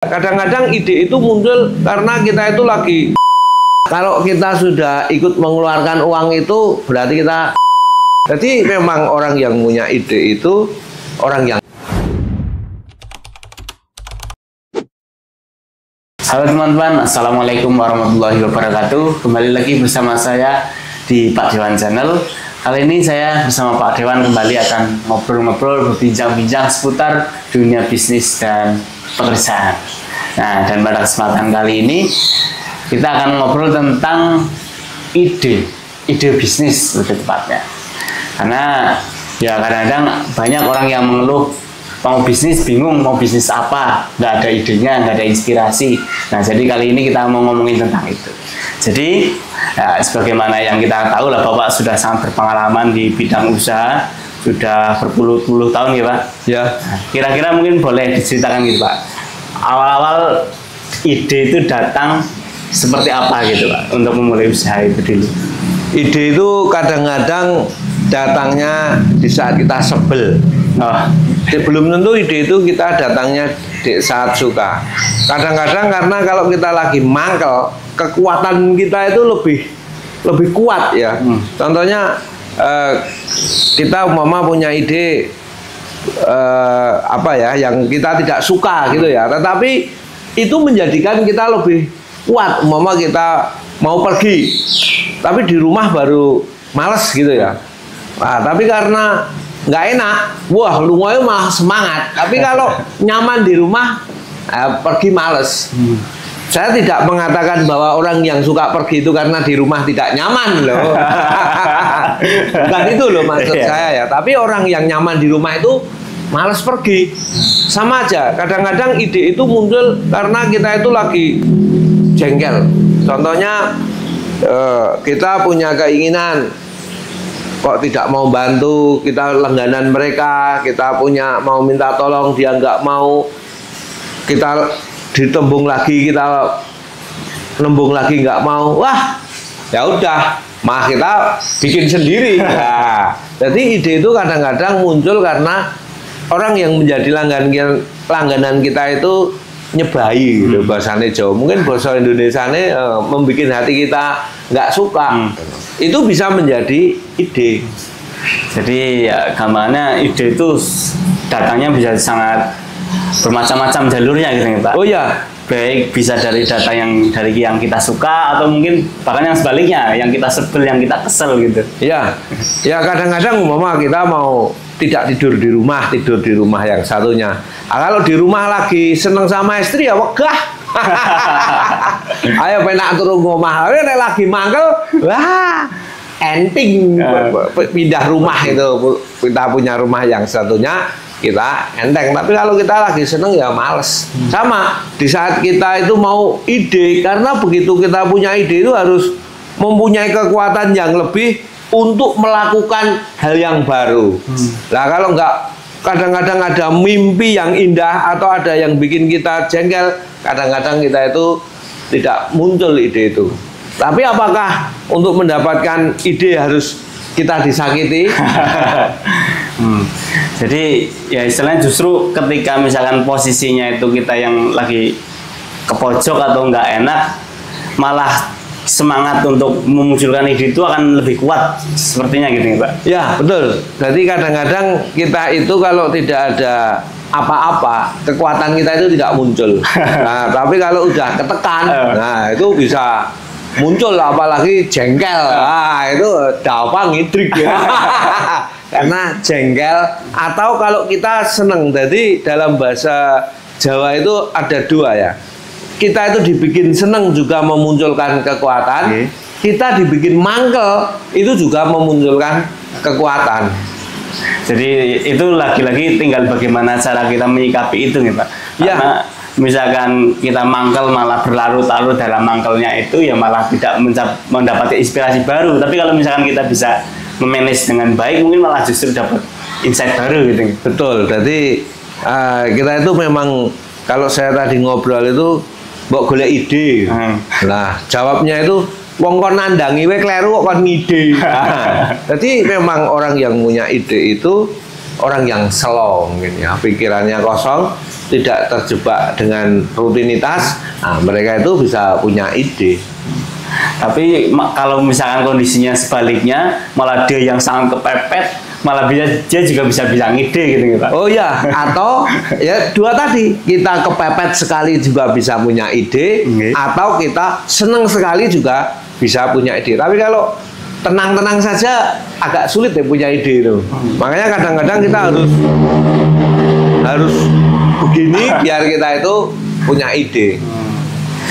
Kadang-kadang ide itu muncul karena kita itu lagi, kalau kita sudah ikut mengeluarkan uang itu berarti kita. Jadi memang orang yang punya ide itu orang yang. Halo teman-teman, assalamualaikum warahmatullahi wabarakatuh. Kembali lagi bersama saya di Pak Dewan Channel. Kali ini saya bersama Pak Dewan kembali akan ngobrol-ngobrol, berbincang-bincang seputar dunia bisnis dan pekerjaan. Nah, dan pada kesempatan kali ini kita akan ngobrol tentang ide bisnis lebih tepatnya. Karena ya kadang-kadang banyak orang yang mengeluh mau bisnis bingung mau bisnis apa, nggak ada idenya, nggak ada inspirasi. Nah, jadi kali ini kita mau ngomongin tentang itu. Jadi ya, sebagaimana yang kita tahu lah, Bapak sudah sangat berpengalaman di bidang usaha, sudah berpuluh-puluh tahun ya Pak. Ya. Nah, kira-kira mungkin boleh diceritakan gitu Pak, awal-awal ide itu datang seperti apa gitu Pak untuk memulai usaha itu dulu. Ide itu kadang-kadang datangnya di saat kita sebel. Belum tentu ide itu kita datangnya di saat suka. Kadang-kadang karena kalau kita lagi mangkel, kekuatan kita itu lebih kuat ya. Contohnya kita umpama punya ide apa ya yang kita tidak suka gitu ya, tetapi itu menjadikan kita lebih kuat. Umpama kita mau pergi tapi di rumah baru males gitu ya. Nah, tapi karena nggak enak, wah lumayan malah semangat. Tapi kalau nyaman di rumah, pergi males. Saya tidak mengatakan bahwa orang yang suka pergi itu karena di rumah tidak nyaman loh. Bukan itu loh maksud saya ya. Tapi orang yang nyaman di rumah itu males pergi. Sama aja. Kadang-kadang ide itu muncul karena kita itu lagi jengkel. Contohnya kita punya keinginan kok tidak mau bantu, kita langganan mereka, kita punya mau minta tolong dia nggak mau, kita ditembung lagi, kita nembung lagi nggak mau, wah ya udah mah kita bikin sendiri. Nah, jadi ide itu kadang-kadang muncul karena orang yang menjadi langganan kita itu nyebai gitu, bahasanya Jawa, mungkin bahasa Indonesianya membuat hati kita nggak suka. Itu bisa menjadi ide. Jadi ya, gambarnya ide itu datangnya bisa sangat bermacam-macam jalurnya gitu ya Pak. Oh ya, baik bisa dari data yang kita suka, atau mungkin bahkan yang sebaliknya, yang kita sebel, yang kita kesel gitu. Ya, ya kadang-kadang umpama kita mau tidak tidur di rumah yang satunya. Nah, kalau di rumah lagi seneng sama istri ya wegah. Ayo penak turun ngomah, nek lagi mangkel, wah enting pindah rumah itu. Kita punya rumah yang satunya kita enteng, tapi kalau kita lagi seneng ya males. Sama di saat kita itu mau ide, karena begitu kita punya ide itu harus mempunyai kekuatan yang lebih untuk melakukan hal yang baru. Nah kalau nggak, kadang-kadang ada mimpi yang indah atau ada yang bikin kita jengkel, kadang-kadang kita itu tidak muncul ide itu. Tapi apakah untuk mendapatkan ide harus kita disakiti? Jadi ya istilahnya justru ketika misalkan posisinya itu kita yang lagi ke pojok atau nggak enak, malah semangat untuk memunculkan ide itu akan lebih kuat sepertinya gitu ya Pak. Ya betul. Jadi kadang-kadang kita itu kalau tidak ada apa-apa, kekuatan kita itu tidak muncul. Nah, tapi kalau udah ketekan, nah itu bisa muncul, apalagi jengkel. Ah itu dapat ngidrik ya. Karena jengkel, atau kalau kita seneng. Jadi dalam bahasa Jawa itu ada dua ya. Kita itu dibikin seneng juga memunculkan kekuatan. Kita dibikin mangkel itu juga memunculkan kekuatan. Jadi itu lagi-lagi tinggal bagaimana cara kita menyikapi itu nih Pak. Karena misalkan kita mangkel malah berlarut-larut dalam mangkelnya itu, ya malah tidak mendapati inspirasi baru. Tapi kalau misalkan kita bisa memanage dengan baik, mungkin malah justru dapat insight baru gitu. Betul. Jadi kita itu memang, kalau saya tadi ngobrol itu mbok golek ide. Nah, jawabnya itu wong kon nandangi we kleru kok kon ngide. Nah, jadi memang orang yang punya ide itu orang yang slow mungkin ya, pikirannya kosong, tidak terjebak dengan rutinitas, nah mereka itu bisa punya ide. Tapi kalau misalkan kondisinya sebaliknya, malah dia yang sangat kepepet, malah dia juga bisa bilang ide gitu Pak. Oh ya, atau ya dua tadi, kita kepepet sekali juga bisa punya ide, atau kita senang sekali juga bisa punya ide. Tapi kalau tenang-tenang saja agak sulit ya punya ide itu. Makanya kadang-kadang kita harus begini biar kita itu punya ide.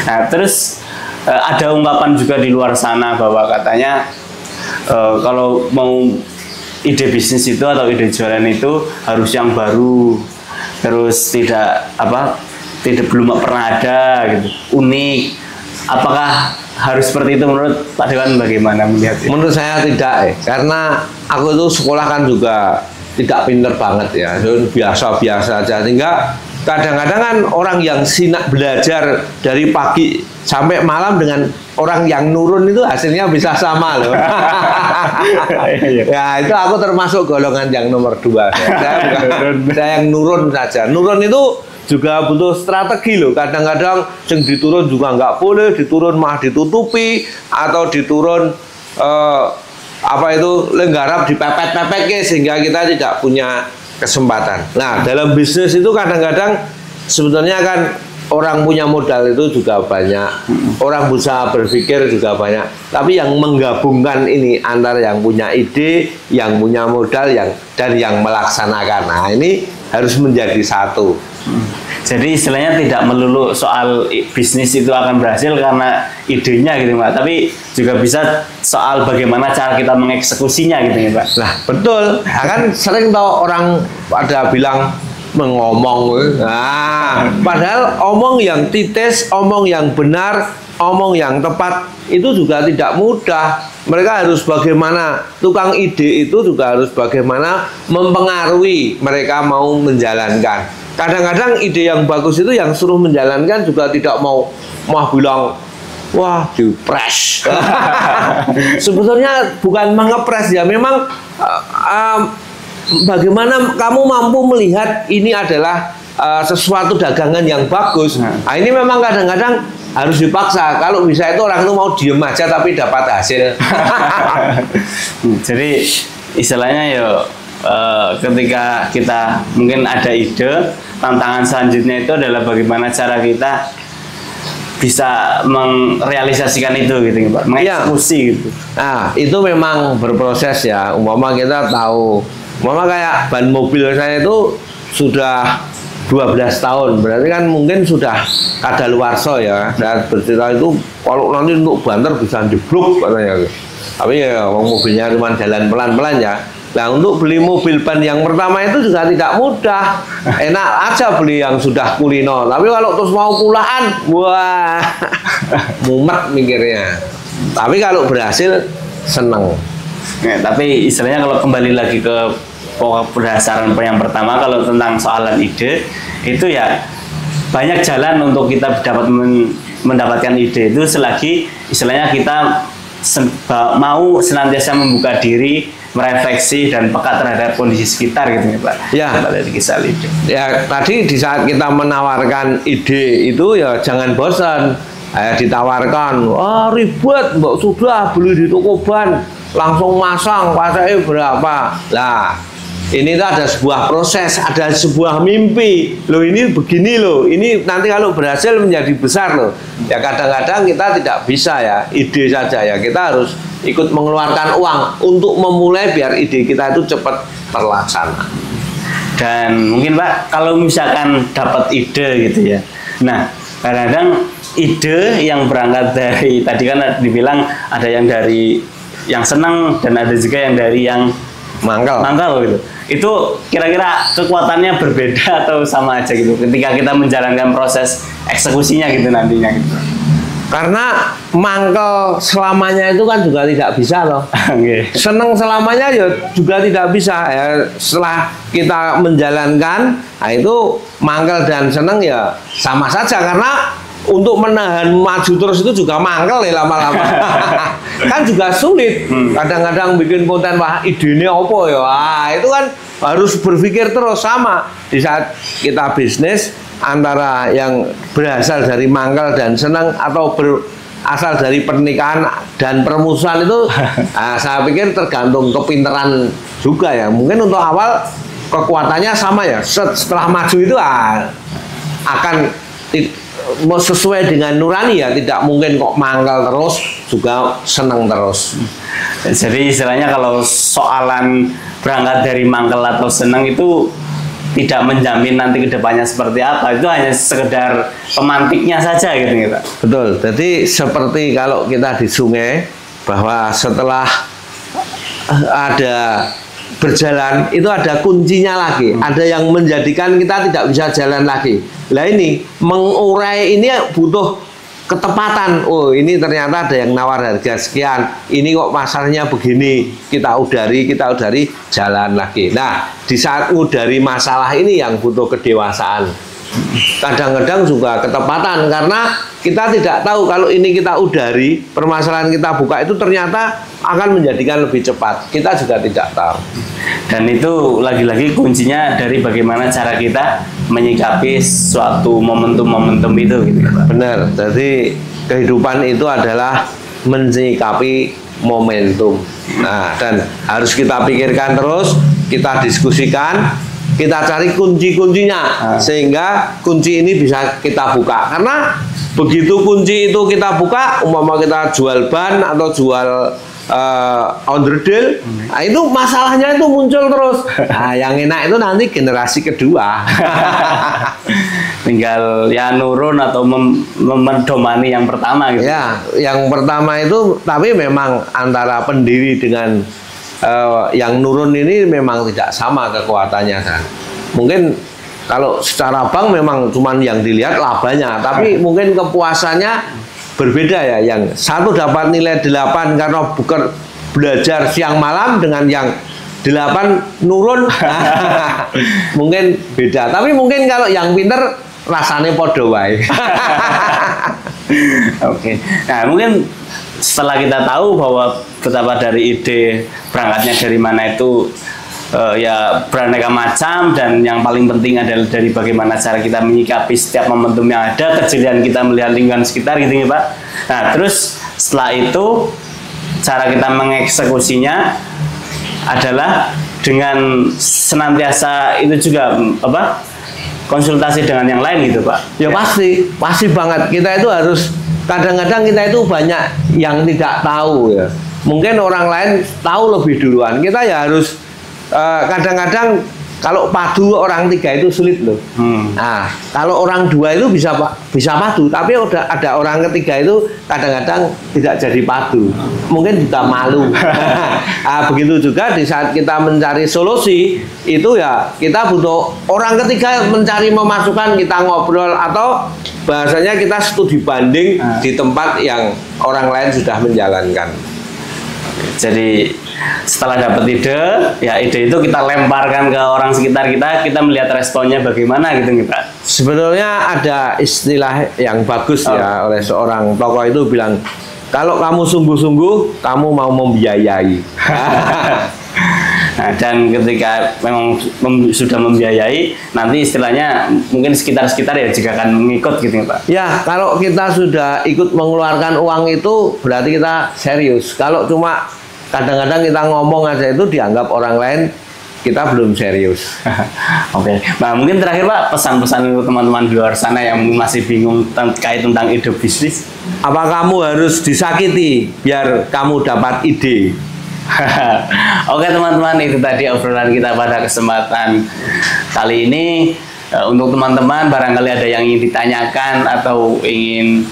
Nah, terus ada ungkapan juga di luar sana bahwa katanya kalau mau ide bisnis itu atau ide jualan itu harus yang baru, terus tidak belum pernah ada gitu, unik. Apakah harus seperti itu menurut Pak Dewan, bagaimana melihat itu? Menurut saya tidak, karena aku itu sekolah kan juga tidak pinter banget ya, biasa-biasa aja. Sehingga kadang-kadang kan orang yang sinak belajar dari pagi sampai malam dengan orang yang nurun itu hasilnya bisa sama loh. Ya itu aku termasuk golongan yang nomor 2. Saya yang nurun saja. Nurun itu juga butuh strategi loh. Kadang-kadang yang diturun juga nggak boleh, diturun malah ditutupi, atau diturun lenggarap dipepet-pepet sehingga kita tidak punya kesempatan. Nah, dalam bisnis itu kadang-kadang sebetulnya kan orang punya modal itu juga banyak, orang berusaha berpikir juga banyak. Tapi yang menggabungkan ini antara yang punya ide, yang punya modal, dan yang melaksanakan. Nah, ini harus menjadi satu. Jadi istilahnya tidak melulu soal bisnis itu akan berhasil karena idenya gitu Pak, tapi juga bisa soal bagaimana cara kita mengeksekusinya gitu ya Pak. Nah betul, kan sering tau orang pada bilang mengomong, nah padahal omong yang titis, omong yang benar, omong yang tepat itu juga tidak mudah. Mereka harus bagaimana, tukang ide itu juga harus bagaimana mempengaruhi mereka mau menjalankan. Kadang-kadang ide yang bagus itu yang suruh menjalankan juga tidak mau bilang, wah dipres. Sebetulnya bukan mengepres ya, memang bagaimana kamu mampu melihat ini adalah sesuatu dagangan yang bagus. Nah, ini memang kadang-kadang harus dipaksa. Kalau bisa itu orang itu mau diem aja tapi dapat hasil. Jadi istilahnya ya ketika kita mungkin ada ide, tantangan selanjutnya itu adalah bagaimana cara kita bisa merealisasikan itu gitu Pak, mengeksekusi gitu. Nah itu memang berproses ya. Umpama kita tahu, umpama kayak ban mobil saya itu sudah 12 tahun, berarti kan mungkin sudah kadaluarsa ya. Saya bercerita itu kalau nanti untuk banter bisa jeblok katanya. Tapi ya mobilnya cuma jalan pelan-pelan ya. Nah untuk beli mobil ban yang pertama itu juga tidak mudah. Enak aja beli yang sudah kulino, tapi kalau terus mau kulaan, wah mumet mikirnya. Tapi kalau berhasil seneng. Ya, tapi istilahnya kalau kembali lagi ke pokok berdasarkan yang pertama, kalau tentang soalan ide itu ya banyak jalan untuk kita dapat mendapatkan ide itu selagi istilahnya kita mau senantiasa membuka diri, merefleksi dan peka terhadap kondisi sekitar gitu ya Pak. Ya. Dari kisah ide. Ya tadi di saat kita menawarkan ide itu ya jangan bosan. Ditawarkan, wah ribet, mbak sudah beli di toko ban, langsung masang, pasangnya berapa? Lah ini tuh ada sebuah proses, ada sebuah mimpi. Loh ini begini loh, ini nanti kalau berhasil menjadi besar loh. Ya kadang-kadang kita tidak bisa ya, ide saja ya. Kita harus ikut mengeluarkan uang untuk memulai biar ide kita itu cepat terlaksana. Dan mungkin Pak, kalau misalkan dapat ide gitu ya. Nah, kadang-kadang ide yang berangkat dari tadi kan dibilang ada yang dari yang senang dan ada juga yang dari yang mangkal gitu. Itu kira-kira kekuatannya berbeda atau sama aja gitu ketika kita menjalankan proses eksekusinya gitu nantinya gitu. Karena mangkel selamanya itu kan juga tidak bisa loh. Okay. Seneng selamanya ya juga tidak bisa ya. Setelah kita menjalankan, nah itu mangkel dan seneng ya sama saja, karena untuk menahan maju terus itu juga mangkel ya lama-lama. Kan juga sulit. Kadang-kadang bikin konten, wah idenya apa ya. Wah, itu kan harus berpikir terus. Sama di saat kita bisnis, antara yang berasal dari mangkel dan senang atau berasal dari pernikahan dan permusuhan itu saya pikir tergantung kepintaran juga ya. Mungkin untuk awal kekuatannya sama ya, setelah maju itu akan sesuai dengan nurani ya, tidak mungkin kok mangkel terus juga senang terus. Jadi istilahnya kalau soalan berangkat dari mangkel atau senang itu tidak menjamin nanti kedepannya seperti apa, itu hanya sekedar pemantiknya saja gitu Pak. Betul. Jadi seperti kalau kita di sungai bahwa setelah ada berjalan itu ada kuncinya lagi, ada yang menjadikan kita tidak bisa jalan lagi. Lah ini mengurai ini butuh ketepatan. Oh ini ternyata ada yang nawar harga sekian, ini kok pasarnya begini, kita udari jalan lagi. Nah di saat udari masalah ini yang butuh kedewasaan, kadang-kadang juga ketepatan, karena kita tidak tahu kalau ini kita udari, permasalahan kita buka itu ternyata akan menjadikan lebih cepat, kita juga tidak tahu. Dan itu lagi-lagi kuncinya dari bagaimana cara kita menyikapi suatu momentum-momentum itu gitu Pak. Benar, jadi kehidupan itu adalah menyikapi momentum. Nah, dan harus kita pikirkan terus, kita diskusikan, kita cari kunci-kuncinya sehingga kunci ini bisa kita buka. Karena begitu kunci itu kita buka, umpama kita jual ban atau jual onderdil, nah itu masalahnya itu muncul terus. Nah, yang enak itu nanti generasi kedua. Tinggal ya nurun atau mendomani yang pertama gitu. Ya, yang pertama itu, tapi memang antara pendiri dengan yang nurun ini memang tidak sama kekuatannya kan. Mungkin kalau secara bank memang cuman yang dilihat labanya, tapi mungkin kepuasannya berbeda ya. Yang satu dapat nilai 8 karena bukan belajar siang malam, dengan yang 8 nurun mungkin beda. Tapi mungkin kalau yang pinter rasanya podo wae. Oke. Nah, mungkin setelah kita tahu bahwa betapa dari ide berangkatnya dari mana itu ya beraneka macam, dan yang paling penting adalah dari bagaimana cara kita menyikapi setiap momentum yang ada, kejelian kita melihat lingkungan sekitar gitu ya Pak. Nah terus setelah itu cara kita mengeksekusinya adalah dengan senantiasa itu juga apa, konsultasi dengan yang lain gitu Pak. Ya pasti banget. Kita itu harus, kadang-kadang kita itu banyak yang tidak tahu ya. Mungkin orang lain tahu lebih duluan. Kita ya harus kadang-kadang kalau padu orang 3 itu sulit loh. Nah, kalau orang 2 itu bisa padu, tapi ada orang ketiga itu kadang-kadang tidak jadi padu. Mungkin juga malu. Nah, begitu juga di saat kita mencari solusi itu ya kita butuh orang ketiga mencari memasukkan, kita ngobrol, atau bahasanya kita studi banding di tempat yang orang lain sudah menjalankan. Jadi setelah dapat ide, ya ide itu kita lemparkan ke orang sekitar kita melihat responnya bagaimana gitu Pak. Sebetulnya ada istilah yang bagus ya oleh seorang tokoh itu bilang, kalau kamu sungguh-sungguh, kamu mau membiayai. Nah, dan ketika memang sudah membiayai, nanti istilahnya mungkin sekitar-sekitar ya juga akan mengikut gitu Pak. Ya, kalau kita sudah ikut mengeluarkan uang itu berarti kita serius. Kalau cuma kadang-kadang kita ngomong aja itu dianggap orang lain kita belum serius. Oke. Nah, mungkin terakhir Pak, pesan-pesan untuk teman-teman di luar sana yang masih bingung terkait tentang ide bisnis. Apa kamu harus disakiti biar kamu dapat ide? Oke teman-teman, itu tadi obrolan kita pada kesempatan kali ini. Untuk teman-teman barangkali ada yang ingin ditanyakan atau ingin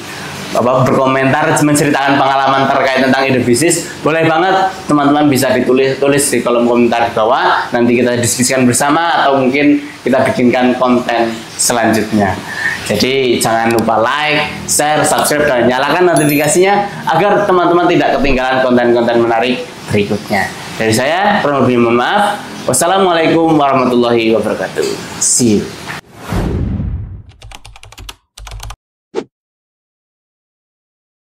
berkomentar, menceritakan pengalaman terkait tentang ide bisnis, boleh banget teman-teman bisa tulis di kolom komentar di bawah. Nanti kita diskusikan bersama, atau mungkin kita bikinkan konten selanjutnya. Jadi jangan lupa like, share, subscribe, dan nyalakan notifikasinya agar teman-teman tidak ketinggalan konten-konten menarik berikutnya. Dari saya, kurang lebih mohon maaf. Wassalamualaikum warahmatullahi wabarakatuh. See you.